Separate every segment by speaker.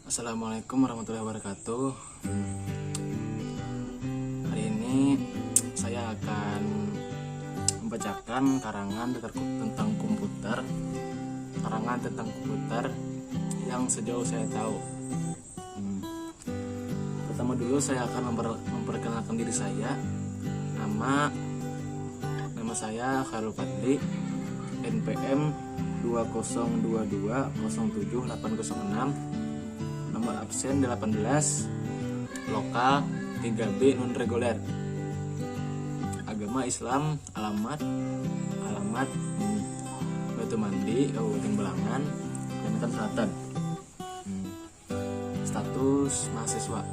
Speaker 1: Assalamualaikum warahmatullahi wabarakatuh. Hari ini saya akan membacakan karangan tentang komputer. Karangan tentang komputer yang sejauh saya tahu. Pertama dulu saya akan memperkenalkan diri saya. Nama saya Khairul Fadli, NPM 2022078806, nomor absen 18, lokal 3B non reguler, agama Islam, alamat Batu Mandi, Kabupaten Belangan, Kalimantan Selatan. Status mahasiswa.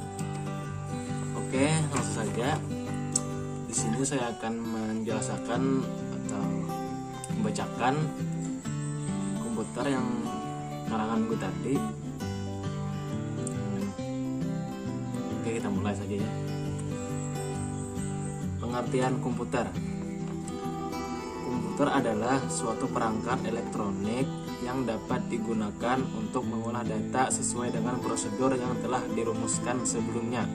Speaker 1: Oke, langsung saja. Di sini saya akan menjelaskan atau membacakan komputer yang karangan gue tadi. Oke, kita mulai saja ya. Pengertian komputer. Komputer adalah suatu perangkat elektronik yang dapat digunakan untuk mengolah data sesuai dengan prosedur yang telah dirumuskan sebelumnya,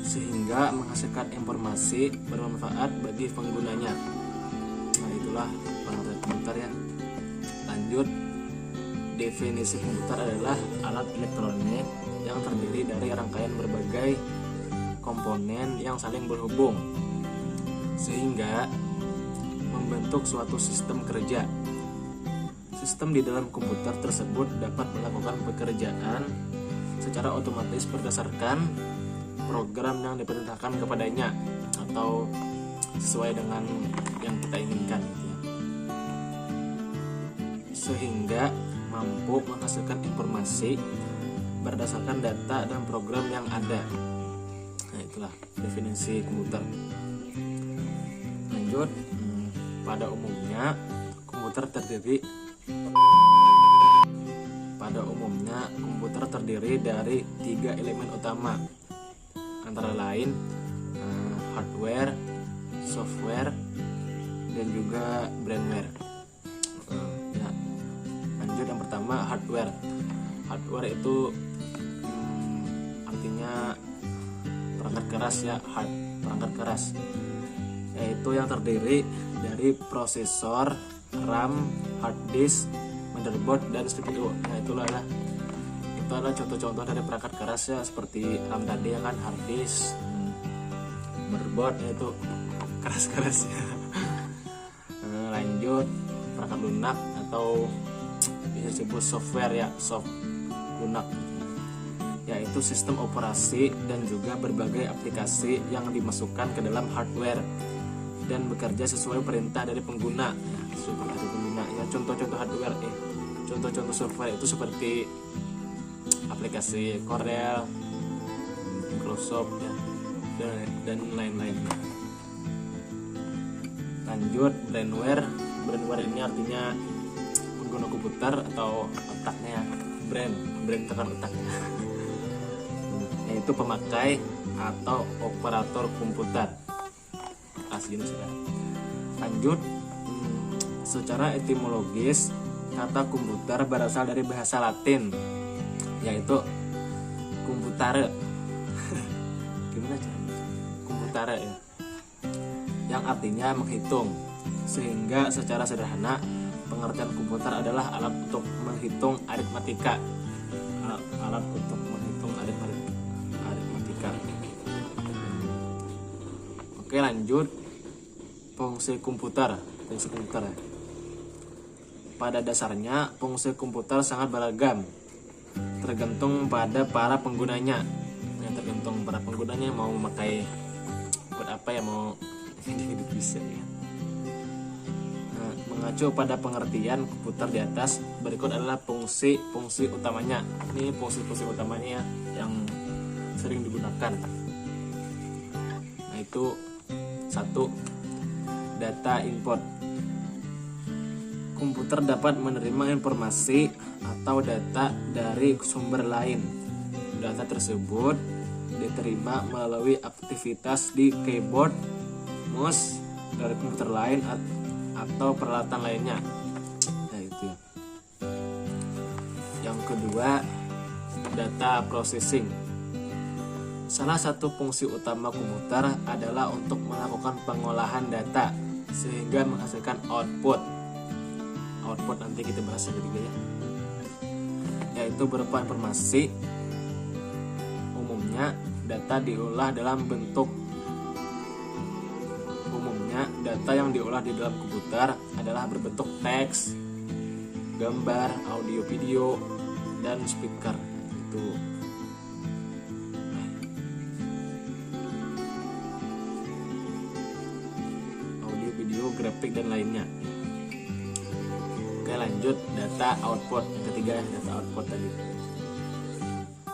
Speaker 1: sehingga menghasilkan informasi bermanfaat bagi penggunanya. Nah, itulah pengertian komputer ya. Lanjut, definisi komputer adalah alat elektronik yang terdiri dari rangkaian berbagai komponen yang saling berhubung sehingga membentuk suatu sistem kerja. Sistem di dalam komputer tersebut dapat melakukan pekerjaan secara otomatis berdasarkan program yang diperintahkan kepadanya atau sesuai dengan yang kita inginkan gitu ya. Sehingga mampu menghasilkan informasi berdasarkan data dan program yang ada. Nah, itulah definisi komputer. Lanjut, pada umumnya komputer terdiri dari 3 elemen utama, antara lain hardware, software, dan juga brainware. Ya. Lanjut, yang pertama hardware. Hardware itu artinya perangkat keras ya, perangkat keras, yaitu yang terdiri dari prosesor, RAM, hard disk, motherboard, dan CPU. Nah, itu adalah contoh-contoh dari perangkat keras ya, seperti RAM tadi ya kan, hard disk, motherboard, yaitu keras-keras ya. Lanjut, perangkat lunak atau bisa disebut software ya, soft lunak, yaitu sistem operasi dan juga berbagai aplikasi yang dimasukkan ke dalam hardware dan bekerja sesuai perintah dari pengguna. Ya, contoh-contoh hardware contoh-contoh software itu seperti aplikasi Corel, Microsoft ya, dan lain-lain. Lanjut, brainware. Brainware ini artinya pengguna komputer atau otaknya ya. Brain tekan otaknya. Yaitu pemakai atau operator komputer. Aslinya sudah. Lanjut, secara etimologis kata komputer berasal dari bahasa Latin, yaitu computare. Gimana caranya? Computare ya. Yang artinya menghitung. Sehingga secara sederhana pengertian komputer adalah alat untuk menghitung aritmatika. Alat untuk menghitung aritmatika. Oke, lanjut. Fungsi komputer ya. Pada dasarnya fungsi komputer sangat beragam, tergantung pada para penggunanya. Tergantung para penggunanya mau memakai buat apa ya, mau bisa ya. Mengacu pada pengertian komputer di atas, berikut adalah fungsi utamanya. Ini fungsi utamanya yang sering digunakan. Nah, itu 1. Data input. Komputer dapat menerima informasi atau data dari sumber lain. Data tersebut diterima melalui aktivitas di keyboard, mouse dari komputer lain atau peralatan lainnya. Nah, itu. Yang kedua, data processing. Salah satu fungsi utama komputer adalah untuk melakukan pengolahan data sehingga menghasilkan output. Output nanti kita bahas yang ketiga ya, yaitu berupa informasi. Umumnya data yang diolah di dalam komputer adalah berbentuk teks, gambar, audio, video, dan speaker. Itu audio, video, grafik, dan lainnya. Oke, lanjut data output. Yang ketiga, data output tadi.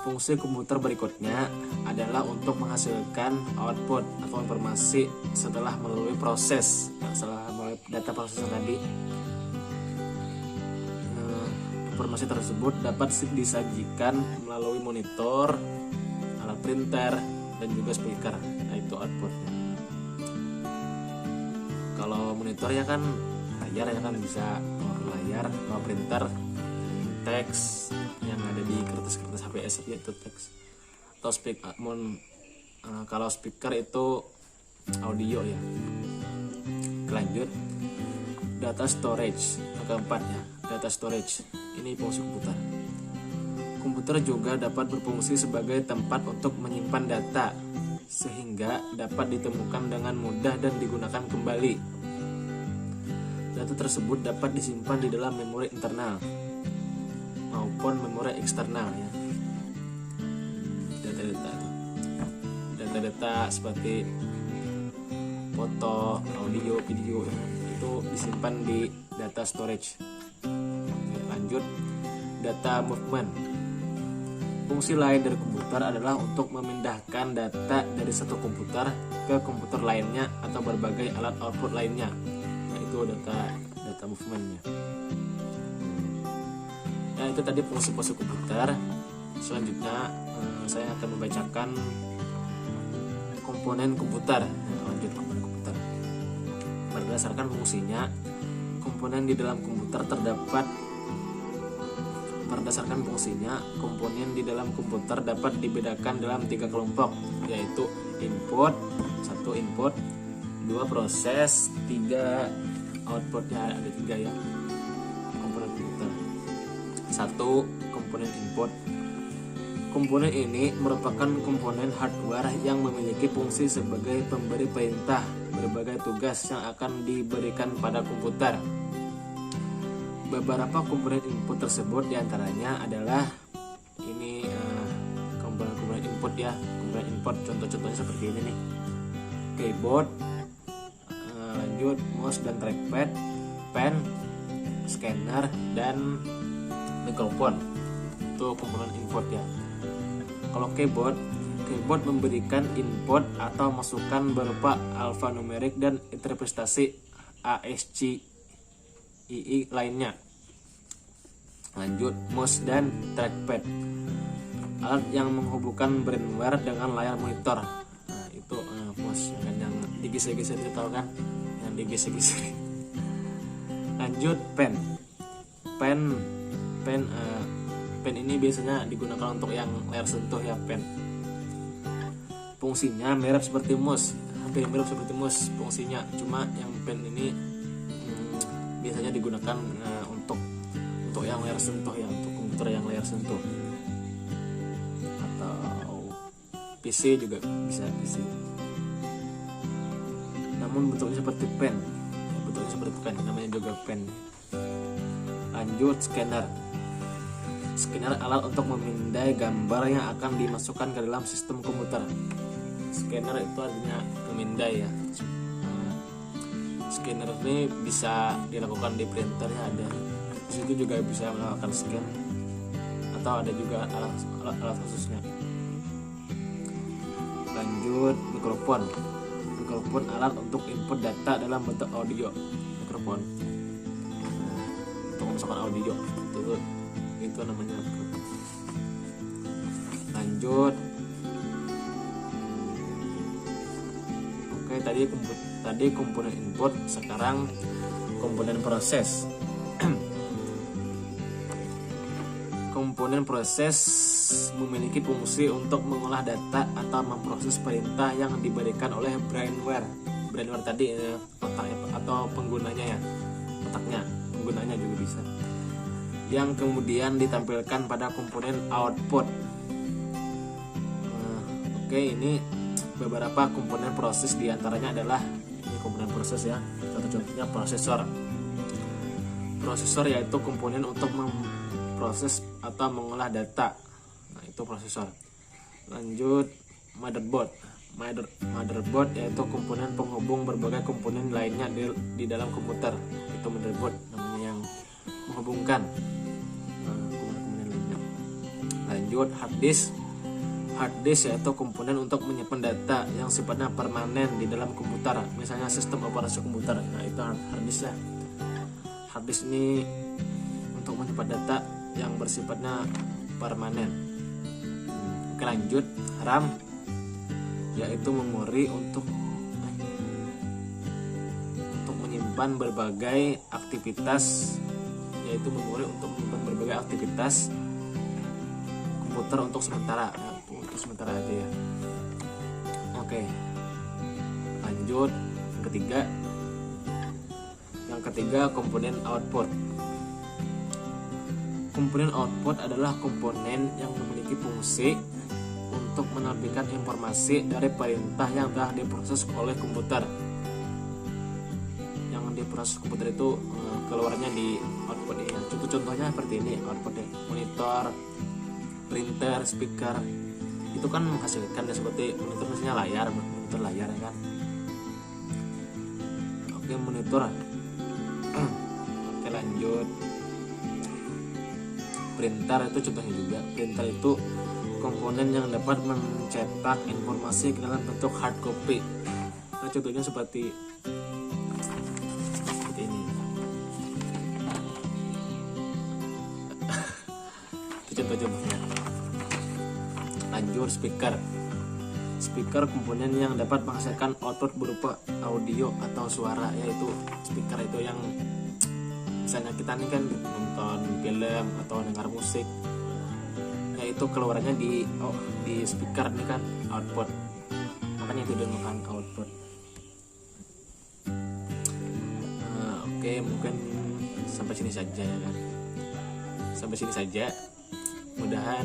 Speaker 1: Fungsi komputer berikutnya adalah untuk menghasilkan output atau informasi setelah melalui proses, setelah melalui data proses tadi. Informasi tersebut dapat disajikan melalui monitor, alat printer, dan juga speaker. Nah, itu outputnya. Kalau monitornya kan layar ya kan, bisa layar, kalau printer teks yang ada di kertas HPS itu teks, atau kalau speaker itu audio ya. Lanjut data storage. Yang keempat ya, data storage. Ini fungsi komputer. Komputer juga dapat berfungsi sebagai tempat untuk menyimpan data sehingga dapat ditemukan dengan mudah dan digunakan kembali. Data tersebut dapat disimpan di dalam memori internal maupun memori eksternal ya. Data seperti foto, audio, video itu disimpan di data storage. Lanjut data movement. Fungsi lain dari komputer adalah untuk memindahkan data dari satu komputer ke komputer lainnya atau berbagai alat output lainnya. Nah, itu data movementnya. Nah, itu tadi fungsi-fungsi komputer. Selanjutnya saya akan membacakan komponen komputer. Lanjut komponen komputer. Berdasarkan fungsinya, komponen di dalam komputer dapat dibedakan dalam 3 kelompok, yaitu input, 1 input, 2 proses, 3 outputnya, ada 3 ya komponen komputer. 1 komponen input. Komponen ini merupakan komponen hardware yang memiliki fungsi sebagai pemberi perintah berbagai tugas yang akan diberikan pada komputer. Beberapa komponen input tersebut diantaranya adalah ini komponen input ya. Komponen input contoh-contohnya seperti ini nih: keyboard, lanjut mouse dan trackpad, pen, scanner, dan mikrofon. Itu komponen input ya. Kalau keyboard memberikan input atau masukan berupa alfanumerik dan interpretasi ASCII lainnya. Lanjut mouse dan trackpad, alat yang menghubungkan brainware dengan layar monitor. Nah, itu mouse yang digeser-geser, itu tahu kan, yang digeser-geser. Lanjut pen ini biasanya digunakan untuk yang layar sentuh ya, pen. Fungsinya mirip seperti mouse, hampir mirip seperti mouse fungsinya, cuma yang pen ini biasanya digunakan untuk yang layar sentuh ya, untuk komputer yang layar sentuh, atau PC juga bisa PC. Namun bentuknya seperti pen, namanya juga pen. Lanjut scanner alat untuk memindai gambar yang akan dimasukkan ke dalam sistem komputer. Scanner itu artinya memindai ya. Scanner ini bisa dilakukan di printer ya, ada di situ juga bisa melakukan scan, atau ada juga alat khususnya. Lanjut mikrofon alat untuk input data dalam bentuk audio. Mikrofon untuk memasukkan audio itu namanya mikrofon. Lanjut, oke, tadi komponen input, sekarang komponen proses. komponen proses memiliki fungsi untuk mengolah data atau memproses perintah yang diberikan oleh brainware. Brainware tadi otak atau penggunanya ya, otaknya, penggunanya juga bisa. Yang kemudian ditampilkan pada komponen output. Oke, ini beberapa komponen proses, diantaranya adalah ini komponen proses ya. Contohnya prosesor. Prosesor yaitu komponen untuk memproses atau mengolah data. Nah, itu prosesor. Lanjut, motherboard. Motherboard yaitu komponen penghubung berbagai komponen lainnya di dalam komputer. Itu motherboard namanya, yang menghubungkan komponen lainnya. Lanjut, hard disk. Hard disk yaitu komponen untuk menyimpan data yang sifatnya permanen di dalam komputer, misalnya sistem operasi komputer. Nah, itu hard disk ya. Hard disk ini untuk menyimpan data yang bersifatnya permanen. Oke, lanjut, RAM yaitu memori untuk menyimpan berbagai aktivitas, yaitu memori untuk menyimpan berbagai aktivitas komputer untuk sementara aja ya. Oke, lanjut yang ketiga komponen output. Komponen output adalah komponen yang memiliki fungsi untuk menampilkan informasi dari perintah yang telah diproses oleh komputer. Yang diproses komputer itu keluarnya di output ya. Contohnya seperti ini output monitor, printer, speaker. Itu kan menghasilkan seperti monitor, misalnya monitor layar ya kan. Oke, monitor. Oke, lanjut, printer itu contohnya juga. Printer itu komponen yang dapat mencetak informasi ke dalam bentuk hard copy. Nah, contohnya seperti ini. Itu contoh-contohnya. Lanjut, speaker. Speaker komponen yang dapat menghasilkan output berupa audio atau suara, yaitu speaker itu yang misalnya kita nih kan nonton film atau dengar musik, yaitu keluarannya di speaker nih kan output, makanya itu dinamakan output. Oke, mungkin sampai sini saja ya kan. Sampai sini saja. Mudahan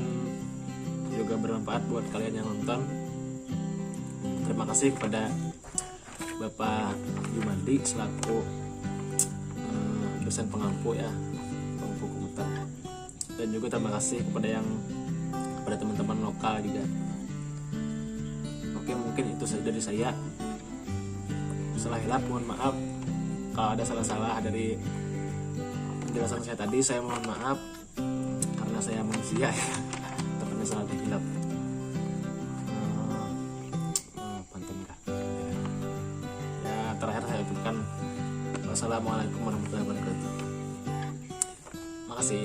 Speaker 1: juga bermanfaat buat kalian yang nonton. Terima kasih kepada Bapak Jumandi selaku dosen pengampu ya, pengampu komputer. Dan juga terima kasih kepada teman-teman lokal juga. Oke, mungkin itu saja dari saya. Salah hilap mohon maaf. Kalau ada salah-salah dari penjelasan saya tadi, saya mohon maaf karena saya manusia ya. Terkena salah hilap. Terakhir saya ucapkan wassalamualaikum warahmatullahi wabarakatuh. Makasih.